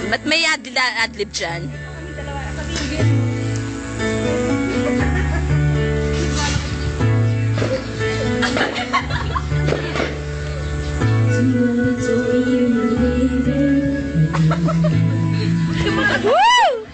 Ba't may adlib dyan? Woo!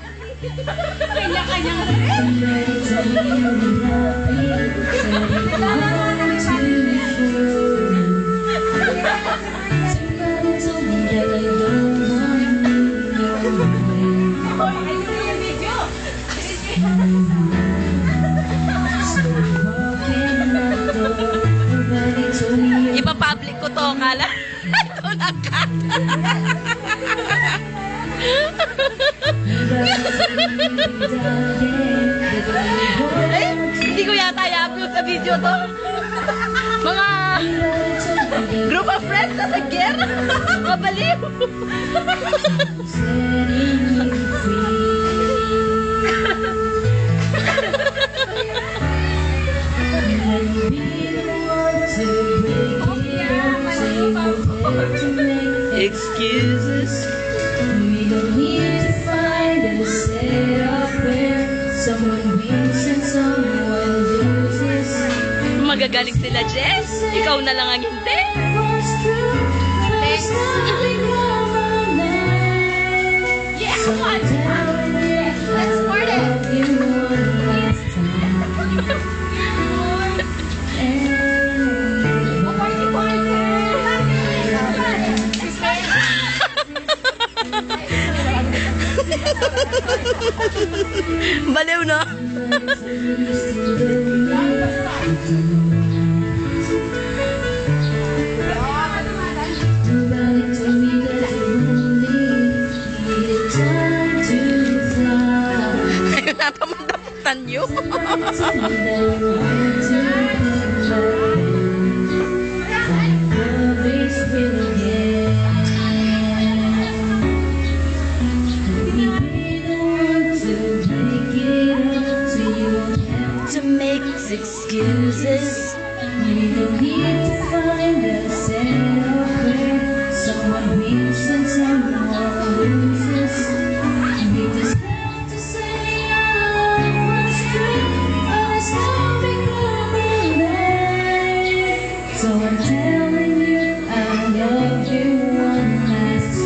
Ipa-public ko to, kala. Ito lang ka. Ay, hindi ko yata i-upload sa video to. Mga group of friends na sa gear. Mabaliw. Excuses. We don't need to find a setup where someone wins and someone loses. Magagaling sila, Jess. Ikaw na lang ang hindi. What's true? There's nothing wrong on that. Yeah, So come on. tell me Let's support it. you one last time. Baliw, no? Nobody told me that you only needed time to fly. Ayun na, pamandaputan nyo. To make excuses. We don't need to find a setup where someone wins and someone loses. We just have to say our love was true, but it's not becoming right. So I'm telling you I love you one last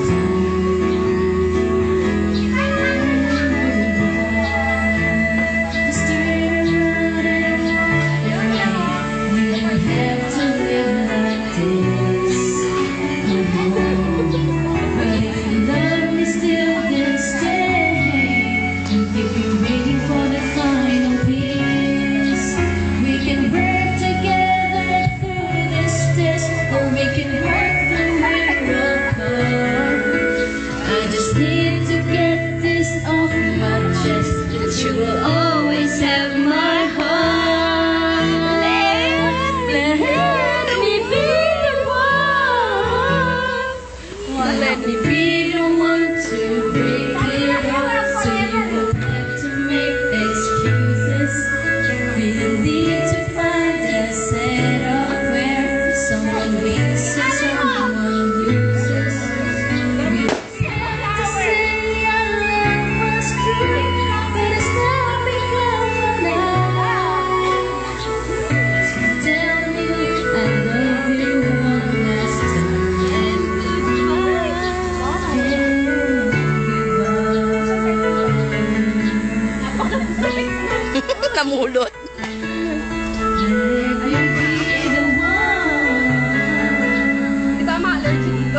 you will always have my heart. Let me be the one. Let me be the one to break it up. So you don't have to make excuses. We don't need to find a setup where someone wins and someone loses. We just have to say our love was true. Namulot. Di ba ma-allergy dito?